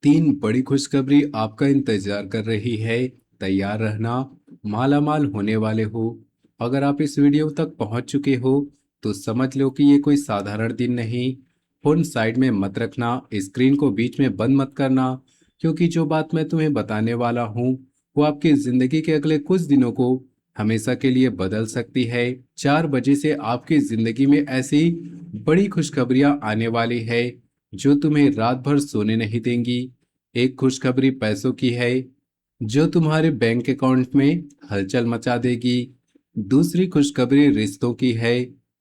तीन बड़ी खुशखबरी आपका इंतजार कर रही है। तैयार रहना, मालामाल होने वाले हो। अगर आप इस वीडियो तक पहुंच चुके हो तो समझ लो कि ये कोई साधारण दिन नहीं। फोन साइड में मत रखना, स्क्रीन को बीच में बंद मत करना, क्योंकि जो बात मैं तुम्हें बताने वाला हूँ वो आपकी जिंदगी के अगले कुछ दिनों को हमेशा के लिए बदल सकती है। 4 बजे से आपकी जिंदगी में ऐसी बड़ी खुशखबरियां आने वाली है जो तुम्हें रात भर सोने नहीं देंगी। एक खुशखबरी पैसों की है जो तुम्हारे बैंक अकाउंट में हलचल मचा देगी। दूसरी खुशखबरी रिश्तों की है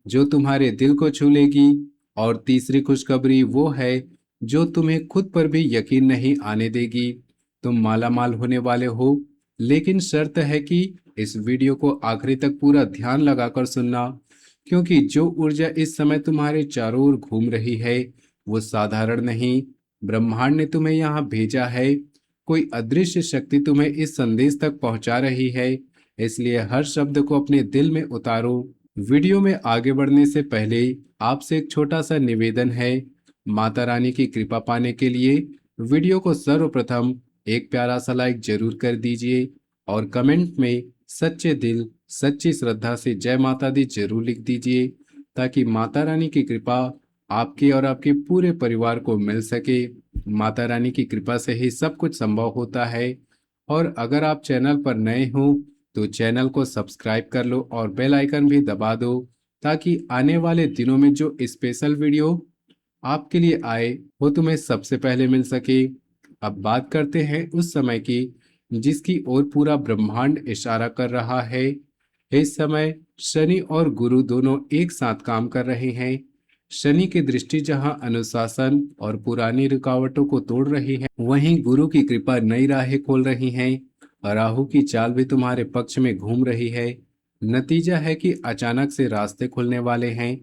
जो तुम्हारे दिल को छू लेगी। और तीसरी खुशखबरी वो है जो तुम्हें खुद पर भी यकीन नहीं आने देगी। तुम मालामाल होने वाले हो, लेकिन शर्त है कि इस वीडियो को आखिरी तक पूरा ध्यान लगाकर सुनना, क्योंकि जो ऊर्जा इस समय तुम्हारे चारों ओर घूम रही है वो साधारण नहीं। ब्रह्मांड ने तुम्हें यहाँ भेजा है, कोई अदृश्य शक्ति तुम्हें इस संदेश तक पहुंचा रही है। इसलिए हर शब्द को अपने दिल में उतारो। वीडियो में आगे बढ़ने से पहले आपसे एक छोटा सा निवेदन है। माता रानी की कृपा पाने के लिए वीडियो को सर्वप्रथम एक प्यारा सा लाइक जरूर कर दीजिए और कमेंट में सच्चे दिल सच्ची श्रद्धा से जय माता दी जरूर लिख दीजिए, ताकि माता रानी की कृपा आपके और आपके पूरे परिवार को मिल सके। माता रानी की कृपा से ही सब कुछ संभव होता है। और अगर आप चैनल पर नए हो तो चैनल को सब्सक्राइब कर लो और बेल आइकन भी दबा दो, ताकि आने वाले दिनों में जो स्पेशल वीडियो आपके लिए आए वो तुम्हें सबसे पहले मिल सके। अब बात करते हैं उस समय की जिसकी ओर पूरा ब्रह्मांड इशारा कर रहा है। इस समय शनि और गुरु दोनों एक साथ काम कर रहे हैं। शनि की दृष्टि जहां अनुशासन और पुरानी रुकावटों को तोड़ रही है, वहीं गुरु की कृपा नई राहें खोल रही है। राहु की चाल भी तुम्हारे पक्ष में घूम रही है। नतीजा है कि अचानक से रास्ते खुलने वाले हैं।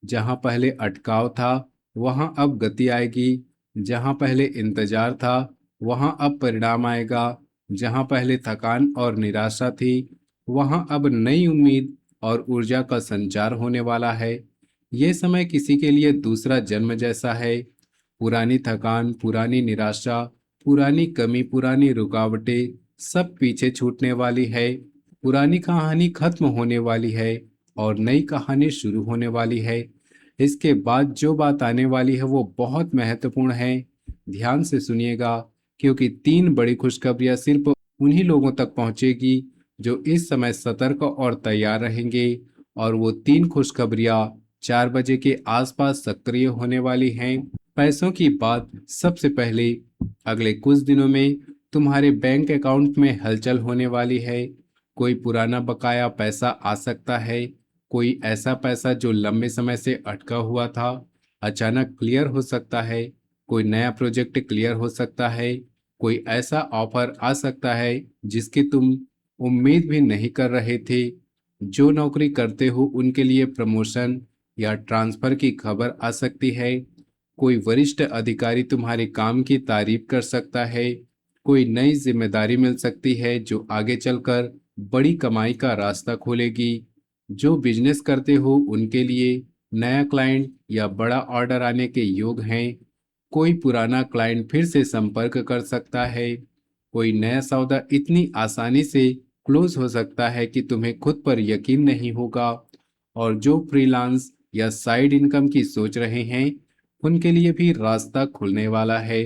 जहां पहले अटकाव था वहां अब गति आएगी। जहां पहले इंतजार था वहां अब परिणाम आएगा। जहां पहले थकान और निराशा थी वहां अब नई उम्मीद और ऊर्जा का संचार होने वाला है। ये समय किसी के लिए दूसरा जन्म जैसा है। पुरानी थकान, पुरानी निराशा, पुरानी कमी, पुरानी रुकावटें सब पीछे छूटने वाली है। पुरानी कहानी खत्म होने वाली है और नई कहानी शुरू होने वाली है। इसके बाद जो बात आने वाली है वो बहुत महत्वपूर्ण है। ध्यान से सुनिएगा, क्योंकि तीन बड़ी खुशखबरियां सिर्फ उन्हीं लोगों तक पहुंचेगी जो इस समय सतर्क और तैयार रहेंगे। और वो तीन खुशखबरियां 4 बजे के आसपास सक्रिय होने वाली हैं। पैसों की बात सबसे पहले, अगले कुछ दिनों में तुम्हारे बैंक अकाउंट में हलचल होने वाली है। कोई पुराना बकाया पैसा आ सकता है। कोई ऐसा पैसा जो लंबे समय से अटका हुआ था अचानक क्लियर हो सकता है। कोई नया प्रोजेक्ट क्लियर हो सकता है। कोई ऐसा ऑफर आ सकता है जिसकी तुम उम्मीद भी नहीं कर रहे थे। जो नौकरी करते हो उनके लिए प्रमोशन या ट्रांसफर की खबर आ सकती है। कोई वरिष्ठ अधिकारी तुम्हारे काम की तारीफ कर सकता है। कोई नई जिम्मेदारी मिल सकती है जो आगे चलकर बड़ी कमाई का रास्ता खोलेगी। जो बिजनेस करते हो उनके लिए नया क्लाइंट या बड़ा ऑर्डर आने के योग हैं। कोई पुराना क्लाइंट फिर से संपर्क कर सकता है। कोई नया सौदा इतनी आसानी से क्लोज हो सकता है कि तुम्हें खुद पर यकीन नहीं होगा। और जो फ्रीलांस या साइड इनकम की सोच रहे हैं उनके लिए भी रास्ता खुलने वाला है।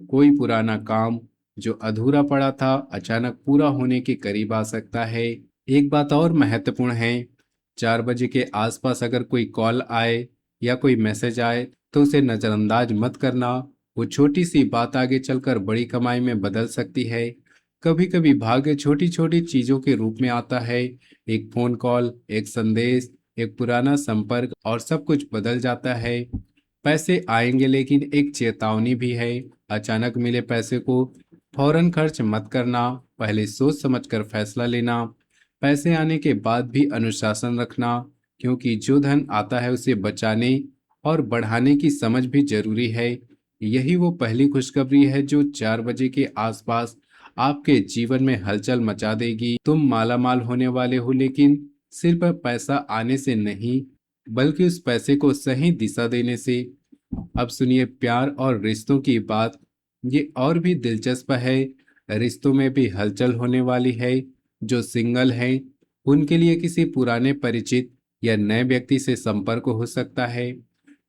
कोई पुराना काम जो अधूरा पड़ा था अचानक पूरा होने के करीब आ सकता है। एक बात और महत्वपूर्ण है, 4 बजे के आसपास अगर कोई कॉल आए या कोई मैसेज आए तो उसे नजरअंदाज मत करना। वो छोटी सी बात आगे चलकर बड़ी कमाई में बदल सकती है। कभी कभी भाग्य छोटी छोटी चीजों के रूप में आता है। एक फोन कॉल, एक संदेश, एक पुराना संपर्क और सब कुछ बदल जाता है। पैसे आएंगे, लेकिन एक चेतावनी भी है। अचानक मिले पैसे को फौरन खर्च मत करना, पहले सोच समझकर फैसला लेना। पैसे आने के बाद भी अनुशासन रखना, क्योंकि जो धन आता है उसे बचाने और बढ़ाने की समझ भी जरूरी है। यही वो पहली खुशखबरी है जो 4 बजे के आसपास आपके जीवन में हलचल मचा देगी। तुम मालामाल होने वाले हो, लेकिन सिर्फ पैसा आने से नहीं, बल्कि उस पैसे को सही दिशा देने से। अब सुनिए प्यार और रिश्तों की बात। ये और भी दिलचस्प है। रिश्तों में भी हलचल होने वाली है। जो सिंगल हैं उनके लिए किसी पुराने परिचित या नए व्यक्ति से संपर्क हो सकता है।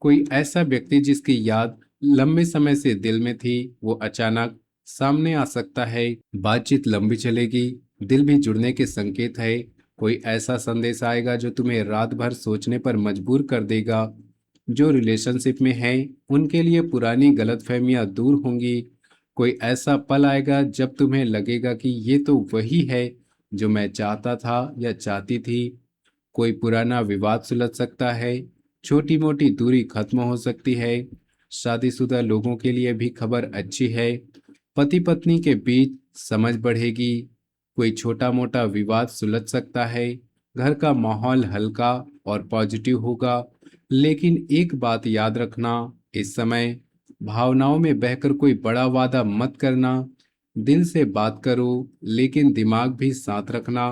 कोई ऐसा व्यक्ति जिसकी याद लंबे समय से दिल में थी, वो अचानक सामने आ सकता है। बातचीत लंबी चलेगी, दिल भी जुड़ने के संकेत है। कोई ऐसा संदेश आएगा जो तुम्हें रात भर सोचने पर मजबूर कर देगा। जो रिलेशनशिप में हैं उनके लिए पुरानी गलतफहमियां दूर होंगी। कोई ऐसा पल आएगा जब तुम्हें लगेगा कि ये तो वही है जो मैं चाहता था या चाहती थी। कोई पुराना विवाद सुलझ सकता है। छोटी मोटी दूरी खत्म हो सकती है। शादीशुदा लोगों के लिए भी खबर अच्छी है। पति पत्नी के बीच समझ बढ़ेगी। कोई छोटा मोटा विवाद सुलझ सकता है। घर का माहौल हल्का और पॉजिटिव होगा। लेकिन एक बात याद रखना, इस समय भावनाओं में बहकर कोई बड़ा वादा मत करना। दिल से बात करो, लेकिन दिमाग भी साथ रखना।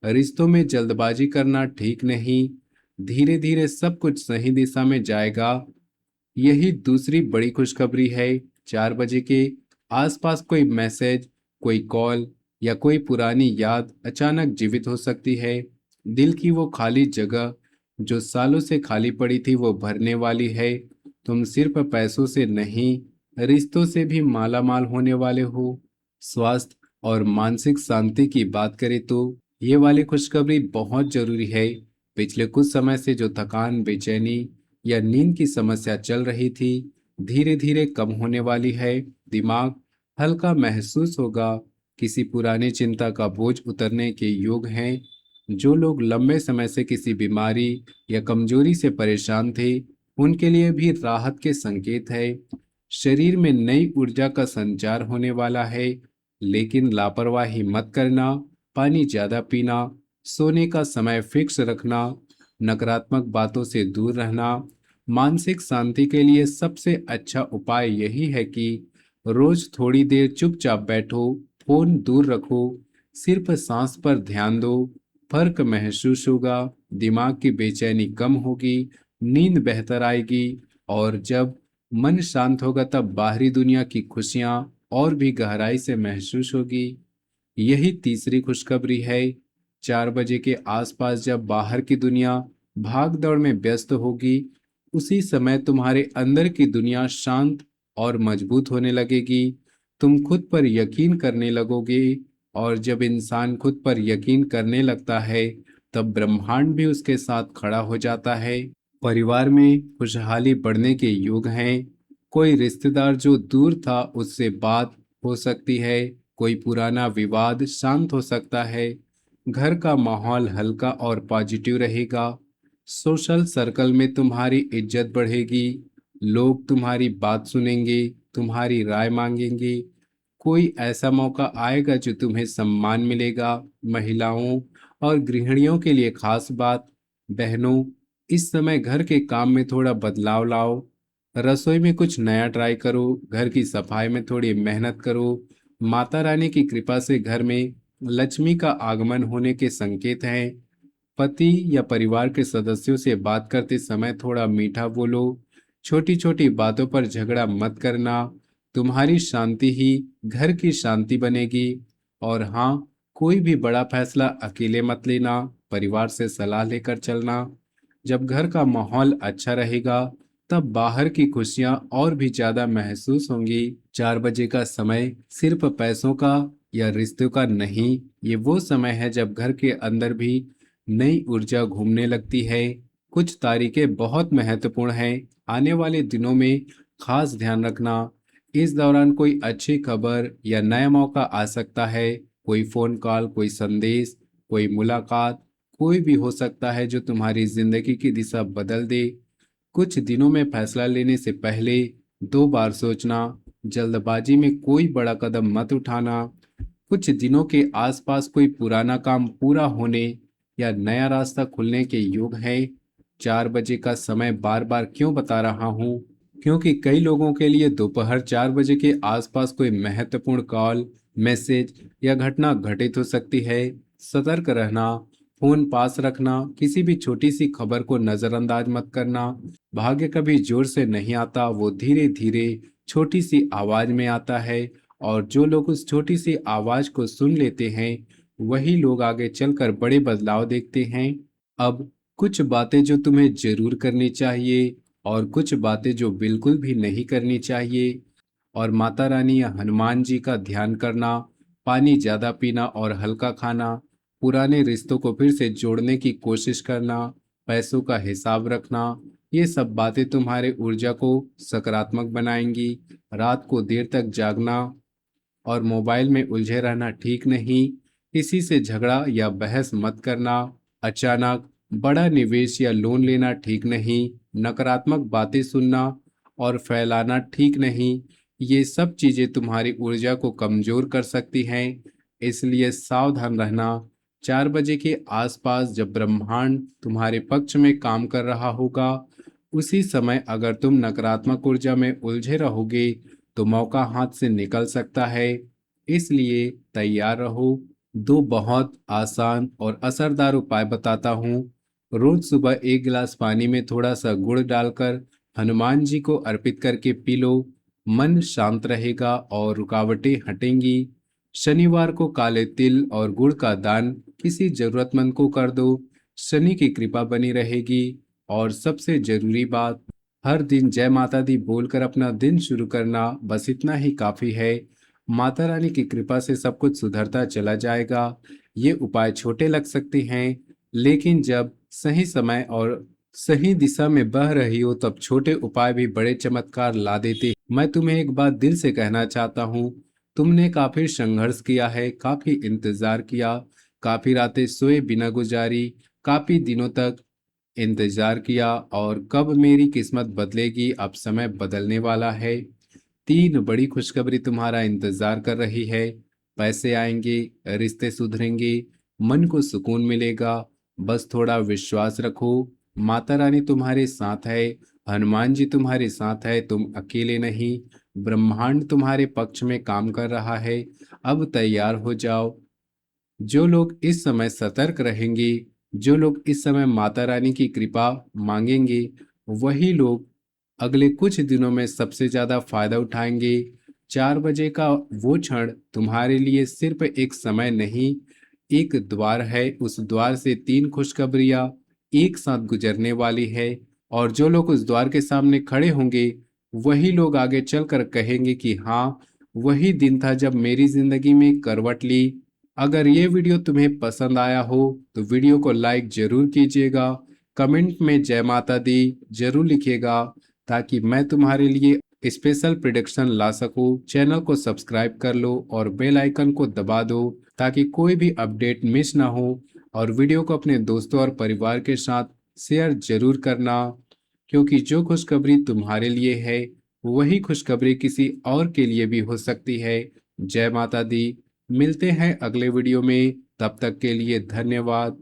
रिश्तों में जल्दबाजी करना ठीक नहीं। धीरे धीरे सब कुछ सही दिशा में जाएगा। यही दूसरी बड़ी खुशखबरी है। 4 बजे के आसपास कोई मैसेज, कोई कॉल या कोई पुरानी याद अचानक जीवित हो सकती है। दिल की वो खाली जगह जो सालों से खाली पड़ी थी, वो भरने वाली है। तुम सिर्फ पैसों से नहीं, रिश्तों से भी मालामाल होने वाले हो। स्वास्थ्य और मानसिक शांति की बात करें तो ये वाली खुशखबरी बहुत जरूरी है। पिछले कुछ समय से जो थकान, बेचैनी या नींद की समस्या चल रही थी, धीरे धीरे कम होने वाली है। दिमाग हल्का महसूस होगा। किसी पुरानी चिंता का बोझ उतरने के योग हैं। जो लोग लंबे समय से किसी बीमारी या कमजोरी से परेशान थे, उनके लिए भी राहत के संकेत है। शरीर में नई ऊर्जा का संचार होने वाला है। लेकिन लापरवाही मत करना। पानी ज्यादा पीना, सोने का समय फिक्स रखना, नकारात्मक बातों से दूर रहना। मानसिक शांति के लिए सबसे अच्छा उपाय यही है कि रोज थोड़ी देर चुपचाप बैठो, फोन दूर रखो, सिर्फ सांस पर ध्यान दो। फर्क महसूस होगा। दिमाग की बेचैनी कम होगी, नींद बेहतर आएगी। और जब मन शांत होगा तब बाहरी दुनिया की खुशियां और भी गहराई से महसूस होगी। यही तीसरी खुशखबरी है। 4 बजे के आसपास जब बाहर की दुनिया भाग दौड़ में व्यस्त होगी, उसी समय तुम्हारे अंदर की दुनिया शांत और मजबूत होने लगेगी। तुम खुद पर यकीन करने लगोगे। और जब इंसान खुद पर यकीन करने लगता है, तब ब्रह्मांड भी उसके साथ खड़ा हो जाता है। परिवार में खुशहाली बढ़ने के योग हैं। कोई रिश्तेदार जो दूर था उससे बात हो सकती है। कोई पुराना विवाद शांत हो सकता है। घर का माहौल हल्का और पॉजिटिव रहेगा। सोशल सर्कल में तुम्हारी इज्जत बढ़ेगी। लोग तुम्हारी बात सुनेंगे, तुम्हारी राय मांगेंगे। कोई ऐसा मौका आएगा जो तुम्हें सम्मान मिलेगा। महिलाओं और गृहिणियों के लिए खास बात, बहनों, इस समय घर के काम में थोड़ा बदलाव लाओ। रसोई में कुछ नया ट्राई करो, घर की सफाई में थोड़ी मेहनत करो। माता रानी की कृपा से घर में लक्ष्मी का आगमन होने के संकेत हैं। पति या परिवार के सदस्यों से बात करते समय थोड़ा मीठा बोलो। छोटी छोटी बातों पर झगड़ा मत करना। तुम्हारी शांति ही घर की शांति बनेगी। और हाँ, कोई भी बड़ा फैसला अकेले मत लेना, परिवार से सलाह लेकर चलना। जब घर का माहौल अच्छा रहेगा, तब बाहर की खुशियां और भी ज्यादा महसूस होंगी। 4 बजे का समय सिर्फ पैसों का या रिश्तों का नहीं, ये वो समय है जब घर के अंदर भी नई ऊर्जा घूमने लगती है। कुछ तारीखें बहुत महत्वपूर्ण हैं। आने वाले दिनों में खास ध्यान रखना। इस दौरान कोई अच्छी खबर या नया मौका आ सकता है। कोई फोन कॉल, कोई संदेश, कोई मुलाकात, कोई भी हो सकता है जो तुम्हारी जिंदगी की दिशा बदल दे। कुछ दिनों में फैसला लेने से पहले 2 बार सोचना। जल्दबाजी में कोई बड़ा कदम मत उठाना। कुछ दिनों के आसपास कोई पुराना काम पूरा होने या नया रास्ता खुलने के योग है। 4 बजे का समय बार बार क्यों बता रहा हूँ? क्योंकि कई लोगों के लिए दोपहर 4 बजे के आसपास कोई महत्वपूर्ण कॉल, मैसेज या घटना घटित हो सकती है। सतर्क रहना, फोन पास रखना, किसी भी छोटी सी खबर को नजरअंदाज मत करना। भाग्य कभी जोर से नहीं आता, वो धीरे धीरे छोटी सी आवाज में आता है, और जो लोग उस छोटी सी आवाज को सुन लेते हैं वही लोग आगे चलकर बड़े बदलाव देखते हैं। अब कुछ बातें जो तुम्हें जरूर करनी चाहिए और कुछ बातें जो बिल्कुल भी नहीं करनी चाहिए। और माता रानी या हनुमान जी का ध्यान करना, पानी ज्यादा पीना और हल्का खाना, पुराने रिश्तों को फिर से जोड़ने की कोशिश करना, पैसों का हिसाब रखना, ये सब बातें तुम्हारे ऊर्जा को सकारात्मक बनाएंगी। रात को देर तक जागना और मोबाइल में उलझे रहना ठीक नहीं। किसी से झगड़ा या बहस मत करना। अचानक बड़ा निवेश या लोन लेना ठीक नहीं। नकारात्मक बातें सुनना और फैलाना ठीक नहीं। ये सब चीजें तुम्हारी ऊर्जा को कमजोर कर सकती हैं, इसलिए सावधान रहना। 4 बजे के आसपास जब ब्रह्मांड तुम्हारे पक्ष में काम कर रहा होगा, उसी समय अगर तुम नकारात्मक ऊर्जा में उलझे रहोगे तो मौका हाथ से निकल सकता है। इसलिए तैयार रहो। दो बहुत आसान और असरदार उपाय बताता हूँ। रोज सुबह एक गिलास पानी में थोड़ा सा गुड़ डालकर हनुमान जी को अर्पित करके पी लो। मन शांत रहेगा और रुकावटें हटेंगी। शनिवार को काले तिल और गुड़ का दान किसी जरूरतमंद को कर दो। शनि की कृपा बनी रहेगी। और सबसे जरूरी बात, हर दिन जय माता दी बोलकर अपना दिन शुरू करना, बस इतना ही काफी है। माता रानी की कृपा से सब कुछ सुधरता चला जाएगा। ये उपाय छोटे लग सकते हैं, लेकिन जब सही समय और सही दिशा में बह रही हो तब छोटे उपाय भी बड़े चमत्कार ला देते हैं। मैं तुम्हें एक बात दिल से कहना चाहता हूँ। तुमने काफी संघर्ष किया है, काफी इंतजार किया, काफी रातें सोए बिना गुजारी, काफी दिनों तक इंतजार किया, और कब मेरी किस्मत बदलेगी, अब समय बदलने वाला है। 3 बड़ी खुशखबरी तुम्हारा इंतजार कर रही है। पैसे आएंगे, रिश्ते सुधरेंगे, मन को सुकून मिलेगा। बस थोड़ा विश्वास रखो। माता रानी तुम्हारे साथ है, हनुमान जी तुम्हारे साथ है, तुम अकेले नहीं। ब्रह्मांड तुम्हारे पक्ष में काम कर रहा है। अब तैयार हो जाओ। जो लोग इस समय सतर्क रहेंगे, जो लोग इस समय माता रानी की कृपा मांगेंगे, वही लोग अगले कुछ दिनों में सबसे ज्यादा फायदा उठाएंगे। 4 बजे का वो क्षण तुम्हारे लिए सिर्फ एक समय नहीं, एक द्वार है। उस द्वार से 3 खुशखबरियां एक साथ गुजरने वाली है। और जो लोग उस द्वार के सामने खड़े होंगे, वही लोग आगे चलकर कहेंगे कि हाँ, वही दिन था जब मेरी जिंदगी में करवट ली। अगर ये वीडियो तुम्हें पसंद आया हो तो वीडियो को लाइक जरूर कीजिएगा। कमेंट में जय माता दी जरूर लिखिएगा, ताकि मैं तुम्हारे लिए स्पेशल प्रिडिक्शन ला सकूं। चैनल को सब्सक्राइब कर लो और बेल आइकन को दबा दो, ताकि कोई भी अपडेट मिस ना हो। और वीडियो को अपने दोस्तों और परिवार के साथ शेयर जरूर करना, क्योंकि जो खुशखबरी तुम्हारे लिए है वही खुशखबरी किसी और के लिए भी हो सकती है। जय माता दी। मिलते हैं अगले वीडियो में, तब तक के लिए धन्यवाद।